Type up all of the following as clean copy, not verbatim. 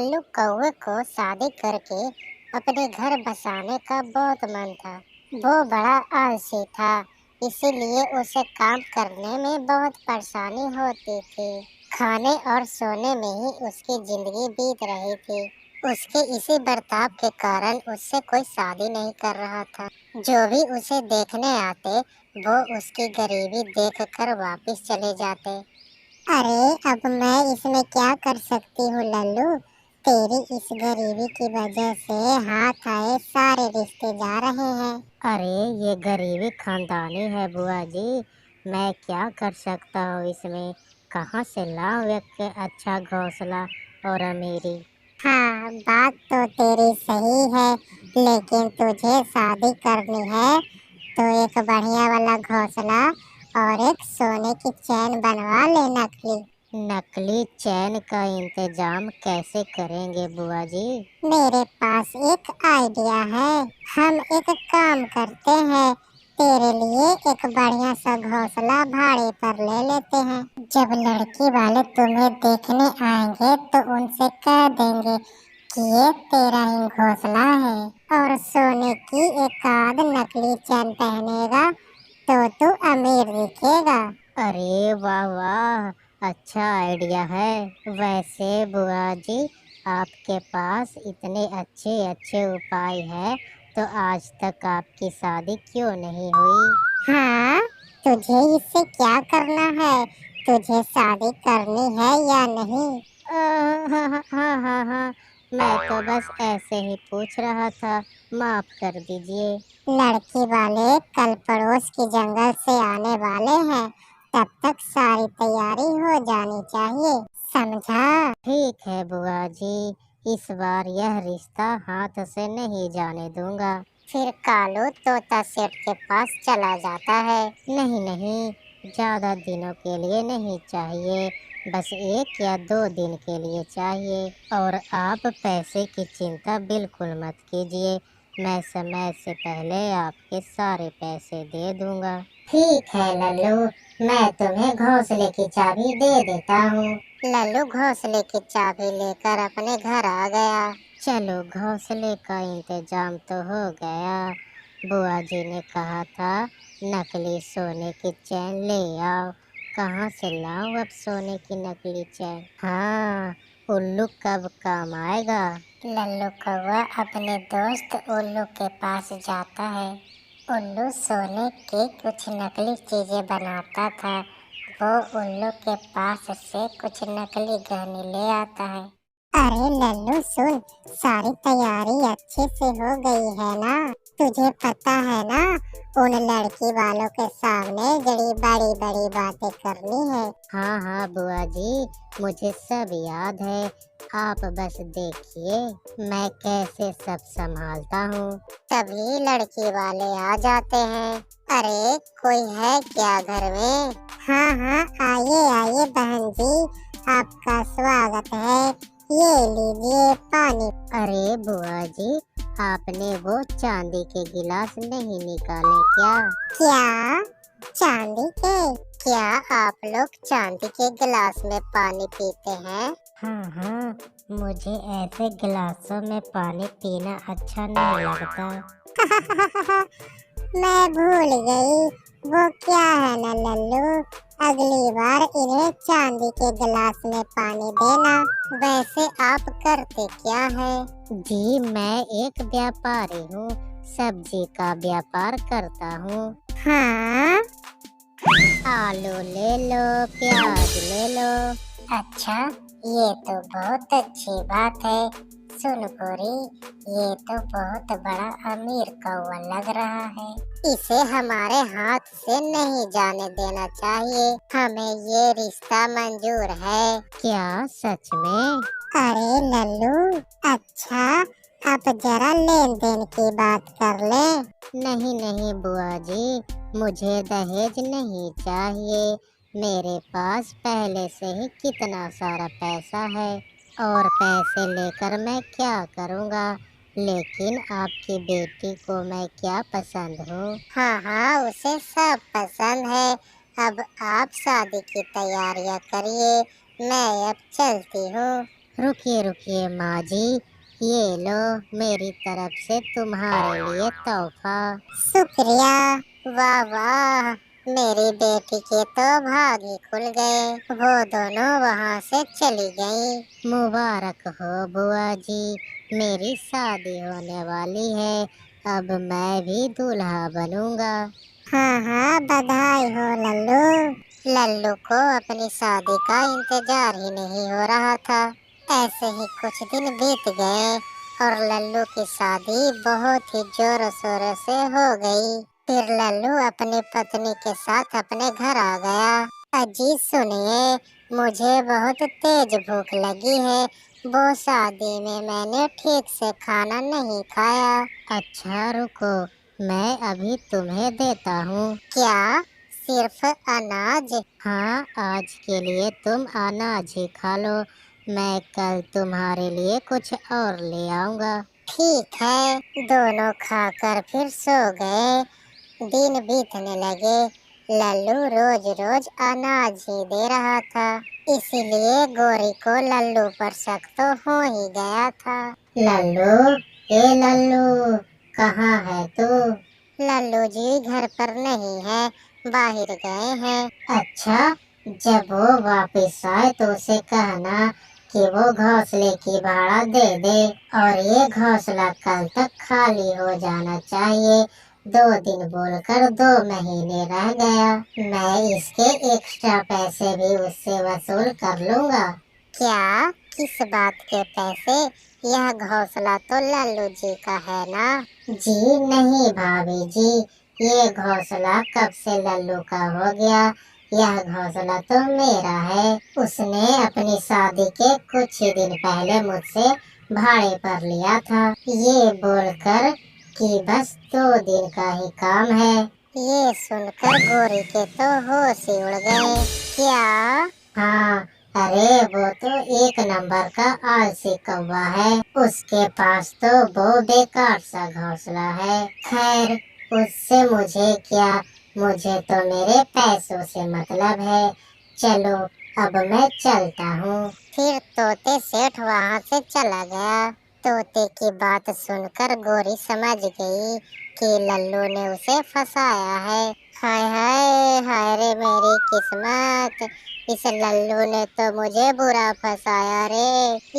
लल्लू कौवे को शादी करके अपने घर बसाने का बहुत मन था। वो बड़ा आलसी था, इसीलिए उसे काम करने में बहुत परेशानी होती थी। खाने और सोने में ही उसकी जिंदगी बीत रही थी। उसके इसी बर्ताव के कारण उससे कोई शादी नहीं कर रहा था। जो भी उसे देखने आते वो उसकी गरीबी देखकर वापस चले जाते। अरे अब मैं इसमें क्या कर सकती हूँ लल्लू, तेरी इस गरीबी की वजह से हाथ आए सारे रिश्ते जा रहे हैं। अरे ये गरीबी खानदानी है बुआ जी, मैं क्या कर सकता हूँ इसमें। कहाँ से लाऊं एक अच्छा घोंसला और अमीरी। हाँ बात तो तेरी सही है, लेकिन तुझे शादी करनी है तो एक बढ़िया वाला घोंसला और एक सोने की चैन बनवा ले नकली। नकली चैन का इंतजाम कैसे करेंगे बुआ जी? मेरे पास एक आइडिया है। हम एक काम करते हैं, तेरे लिए एक बढ़िया सा घोंसला भाड़े पर ले लेते हैं। जब लड़की वाले तुम्हें देखने आएंगे तो उनसे कह देंगे कि ये तेरा ही घोंसला है और सोने की एक आध नकली चैन पहनेगा तो तू अमीर दिखेगा। अरे वाह वाह, अच्छा आइडिया है। वैसे बुआ जी, आपके पास इतने अच्छे अच्छे उपाय हैं, तो आज तक आपकी शादी क्यों नहीं हुई? हाँ, तुझे इससे क्या करना है? तुझे शादी करनी है या नहीं? हाँ हाँ हाँ हाँ हाँ, मैं तो बस ऐसे ही पूछ रहा था, माफ कर दीजिए। लड़की वाले कल पड़ोस के जंगल से आने वाले हैं, तब तक सारी तैयारी हो जानी चाहिए, समझा? ठीक है बुआ जी, इस बार यह रिश्ता हाथ से नहीं जाने दूंगा। फिर कालू तोता सेठ के पास चला जाता है। नहीं नहीं, ज्यादा दिनों के लिए नहीं चाहिए, बस 1 या 2 दिन के लिए चाहिए। और आप पैसे की चिंता बिल्कुल मत कीजिए, मैं समय से पहले आपके सारे पैसे दे दूंगा। ठीक है लल्लू, मैं तुम्हें घोंसले की चाबी दे देता हूँ। लल्लू घोंसले की चाबी लेकर अपने घर आ गया। चलो घोंसले का इंतजाम तो हो गया। बुआ जी ने कहा था नकली सोने की चैन ले आओ। कहाँ से लाऊं अब सोने की नकली चैन? हाँ, उल्लू कब काम आएगा। लल्लू कौवा अपने दोस्त उल्लू के पास जाता है। उल्लू सोने की कुछ नकली चीजें बनाता था। वो उल्लू के पास से कुछ नकली गहने ले आता है। अरे लल्लू सुन, सारी तैयारी अच्छे से हो गई है ना? तुझे पता है ना, उन लड़की वालों के सामने जड़ी बड़ी बड़ी बातें करनी है। हाँ हाँ बुआ जी, मुझे सब याद है। आप बस देखिए मैं कैसे सब संभालता हूँ। तभी लड़की वाले आ जाते हैं। अरे कोई है क्या घर में? हाँ हाँ, आइए आइए बहन जी, आपका स्वागत है। ये लीजिए पानी। अरे बुआ जी, आपने वो चांदी के गिलास नहीं निकाले क्या? क्या? चांदी के? क्या आप लोग चांदी के गिलास में पानी पीते हैं? हाँ हाँ, मुझे ऐसे गिलासों में पानी पीना अच्छा नहीं लगता। मैं भूल गई, वो क्या है ना लल्लू, अगली बार इन्हें चांदी के गिलास में पानी देना। वैसे आप करते क्या है? जी मैं एक व्यापारी हूँ, सब्जी का व्यापार करता हूँ। हाँ? आलू ले लो, प्याज ले लो। अच्छा, ये तो बहुत अच्छी बात है। सुन गोरी, ये तो बहुत बड़ा अमीर कौवा लग रहा है। इसे हमारे हाथ से नहीं जाने देना चाहिए। हमें ये रिश्ता मंजूर है। क्या सच में? अरे लल्लू, अच्छा अब जरा लेन देन की बात कर ले। नहीं नहीं बुआ जी, मुझे दहेज नहीं चाहिए। मेरे पास पहले से ही कितना सारा पैसा है, और पैसे लेकर मैं क्या करूँगा। लेकिन आपकी बेटी को मैं क्या पसंद हूँ। हाँ हाँ, उसे सब पसंद है। अब आप शादी की तैयारियां करिए, मैं अब चलती हूँ। रुकिए रुकिए माँ जी, ये लो मेरी तरफ से तुम्हारे लिए तोहफा। शुक्रिया। वाह वाह, मेरी बेटी के तो भाग ही खुल गए। वो दोनों वहाँ से चली गई। मुबारक हो बुआ जी, मेरी शादी होने वाली है, अब मैं भी दूल्हा बनूंगा। हाँ हाँ, बधाई हो लल्लू। लल्लू को अपनी शादी का इंतजार ही नहीं हो रहा था। ऐसे ही कुछ दिन बीत गए और लल्लू की शादी बहुत ही जोरों शोरों से हो गई। फिर लल्लू अपनी पत्नी के साथ अपने घर आ गया। अजी सुनिए, मुझे बहुत तेज भूख लगी है। वो शादी में मैंने ठीक से खाना नहीं खाया। अच्छा रुको, मैं अभी तुम्हें देता हूँ। क्या सिर्फ अनाज? हाँ, आज के लिए तुम अनाज ही खा लो, मैं कल तुम्हारे लिए कुछ और ले आऊंगा। ठीक है। दोनों खाकर फिर सो गए। दिन बीतने लगे। लल्लू रोज रोज अनाज ही दे रहा था, इसीलिए गोरी को लल्लू पर शक तो हो ही गया था। लल्लू, ए लल्लू, कहाँ है तू? लल्लू जी घर पर नहीं है, बाहर गए हैं। अच्छा, जब वो वापस आए तो उसे कहना कि वो घोंसले की भाड़ा दे दे और ये घोंसला कल तक खाली हो जाना चाहिए। 2 दिन बोलकर 2 महीने रह गया, मैं इसके एक्स्ट्रा पैसे भी उससे वसूल कर लूंगा। क्या? किस बात के पैसे? यह घोंसला तो लल्लू जी का है ना? जी नहीं भाभी जी, ये घोंसला कब से लल्लू का हो गया, यह घोंसला तो मेरा है। उसने अपनी शादी के कुछ ही दिन पहले मुझसे भाड़े पर लिया था, ये बोलकर कि बस 2 दिन का ही काम है। ये सुनकर गोरी के तो होश ही उड़ गए। क्या? हाँ, अरे वो तो 1 नंबर का आलसी कौवा है, उसके पास तो वो बेकार सा घोंसला है। खैर, उससे मुझे क्या, मुझे तो मेरे पैसों से मतलब है। चलो अब मैं चलता हूँ। फिर तोते सेठ वहाँ से चला गया। तोते की बात सुनकर गोरी समझ गई कि लल्लू ने उसे फंसाया है। हाय हाय हाय रे मेरी किस्मत, इस लल्लू ने तो मुझे बुरा फंसाया रे।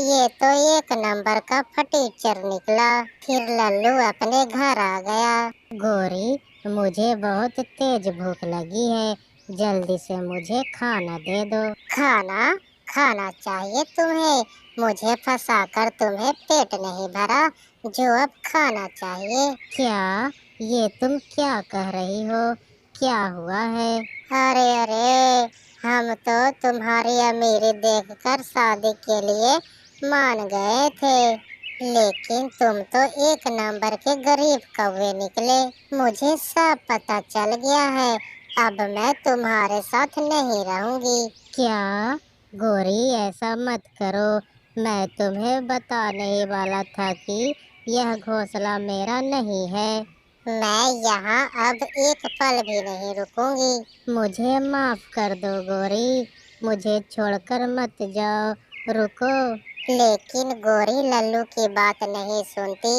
ये तो 1 नंबर का फटीचर निकला। फिर लल्लू अपने घर आ गया। गोरी, मुझे बहुत तेज भूख लगी है, जल्दी से मुझे खाना दे दो। खाना? खाना चाहिए तुम्हें? मुझे फंसाकर तुम्हें पेट नहीं भरा जो अब खाना चाहिए? क्या, ये तुम क्या कह रही हो, क्या हुआ है? अरे अरे, हम तो तुम्हारी अमीरी देखकर शादी के लिए मान गए थे, लेकिन तुम तो 1 नंबर के गरीब कौवे निकले। मुझे सब पता चल गया है, अब मैं तुम्हारे साथ नहीं रहूंगी। क्या? गोरी, ऐसा मत करो, मैं तुम्हें बताने ही वाला था कि यह घोंसला मेरा नहीं है। मैं यहाँ अब एक पल भी नहीं रुकूंगी। मुझे माफ कर दो गोरी, मुझे छोड़कर मत जाओ, रुको। लेकिन गोरी लल्लू की बात नहीं सुनती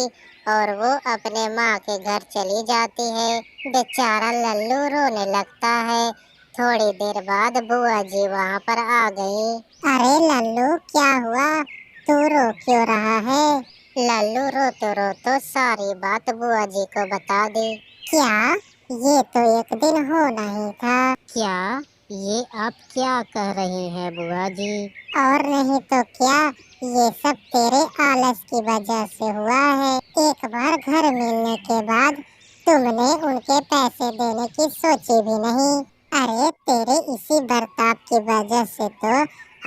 और वो अपने माँ के घर चली जाती है। बेचारा लल्लू रोने लगता है। थोड़ी देर बाद बुआ जी वहाँ पर आ गई। अरे लल्लू, क्या हुआ? तू रो क्यों रहा है? लल्लू रोतो रोतो सारी बात बुआ जी को बता दी। क्या? ये तो एक दिन होना ही था। क्या, ये आप क्या कह रही हैं बुआ जी? और नहीं तो क्या, ये सब तेरे आलस की वजह से हुआ है। एक बार घर मिलने के बाद तुमने उनके पैसे देने की सोची भी नहीं। अरे तेरे इसी बर्ताव की वजह से तो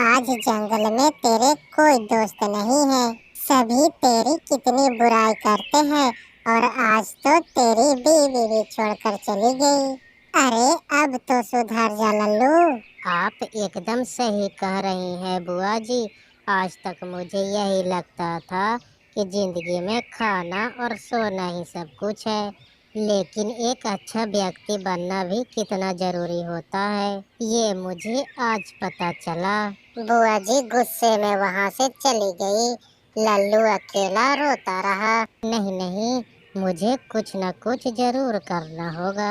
आज जंगल में तेरे कोई दोस्त नहीं है। सभी तेरी कितनी बुराई करते हैं और आज तो तेरी बीवी भी छोड़कर चली गई। अरे अब तो सुधर जा लल्लू। आप एकदम सही कह रही हैं बुआ जी, आज तक मुझे यही लगता था कि जिंदगी में खाना और सोना ही सब कुछ है, लेकिन एक अच्छा व्यक्ति बनना भी कितना जरूरी होता है, ये मुझे आज पता चला। बुआ जी गुस्से में वहाँ से चली गई। लल्लू अकेला रोता रहा। नहीं नहीं, मुझे कुछ न कुछ जरूर करना होगा।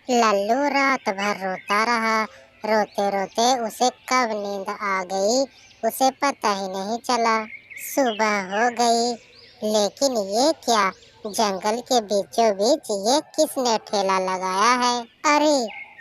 लल्लू रात भर रोता रहा। रोते रोते उसे कब नींद आ गई उसे पता ही नहीं चला। सुबह हो गई, लेकिन ये क्या, जंगल के बीचों बीच ये किसने ठेला लगाया है? अरे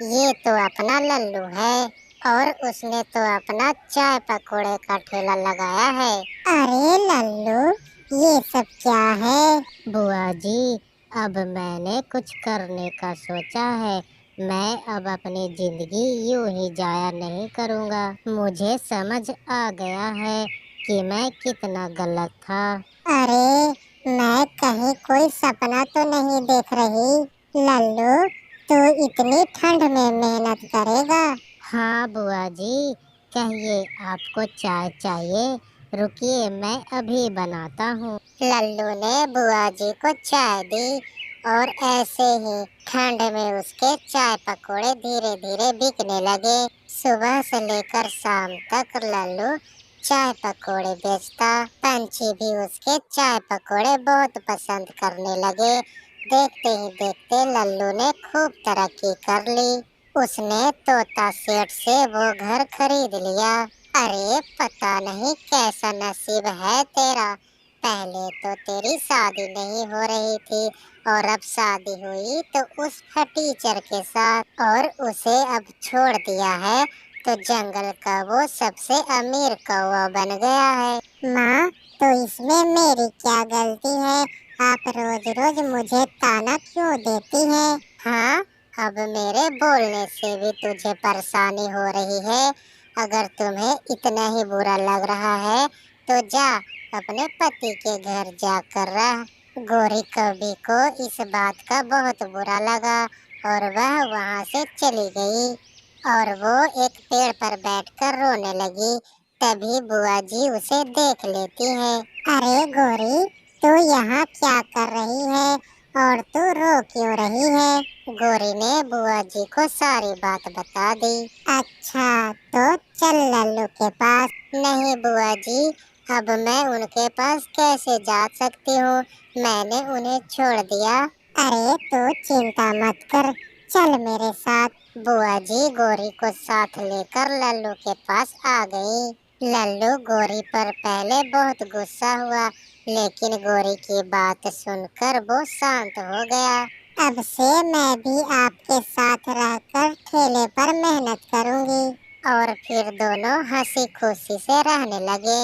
ये तो अपना लल्लू है, और उसने तो अपना चाय पकौड़े का ठेला लगाया है। अरे लल्लू, ये सब क्या है? बुआ जी, अब मैंने कुछ करने का सोचा है। मैं अब अपनी जिंदगी यूं ही जाया नहीं करूँगा। मुझे समझ आ गया है कि मैं कितना गलत था। अरे मैं कहीं कोई सपना तो नहीं देख रही? लल्लू, तू इतनी ठंड में मेहनत करेगा? हाँ बुआ जी, कहिए आपको चाय चाहिए? रुकिए, मैं अभी बनाता हूँ। लल्लू ने बुआ जी को चाय दी, और ऐसे ही ठंड में उसके चाय पकोड़े धीरे धीरे बिकने लगे। सुबह से लेकर शाम तक लल्लू चाय पकोड़े बेचता। पंछी भी उसके चाय पकोड़े बहुत पसंद करने लगे। देखते ही देखते लल्लू ने खूब तरक्की कर ली। उसने तोता सेठ से वो घर खरीद लिया। अरे पता नहीं कैसा नसीब है तेरा, पहले तो तेरी शादी नहीं हो रही थी, और अब शादी हुई तो उस फटीचर के साथ, और उसे अब छोड़ दिया है तो जंगल का वो सबसे अमीर कौवा बन गया है। माँ, तो इसमें मेरी क्या गलती है? आप रोज रोज मुझे ताना क्यों देती हैं? हाँ, अब मेरे बोलने से भी तुझे परेशानी हो रही है। अगर तुम्हें इतना ही बुरा लग रहा है तो जा अपने पति के घर जाकर रह। गोरी कौवी को इस बात का बहुत बुरा लगा, और वह वहाँ से चली गई, और वो एक पेड़ पर बैठकर रोने लगी। तभी बुआ जी उसे देख लेती हैं। अरे गोरी, तू यहाँ क्या कर रही है, और तू रो क्यों रही है? गोरी ने बुआ जी को सारी बात बता दी। अच्छा, तो चल लल्लू के पास। नहीं बुआ जी, अब मैं उनके पास कैसे जा सकती हूँ? मैंने उन्हें छोड़ दिया। अरे तू चिंता मत कर, चल मेरे साथ। बुआ जी गोरी को साथ लेकर लल्लू के पास आ गई। लल्लू गोरी पर पहले बहुत गुस्सा हुआ, लेकिन गोरी की बात सुनकर वो शांत हो गया। अब से मैं भी आपके साथ रहकर ठेले पर मेहनत करूँगी। और फिर दोनों हंसी खुशी से रहने लगे।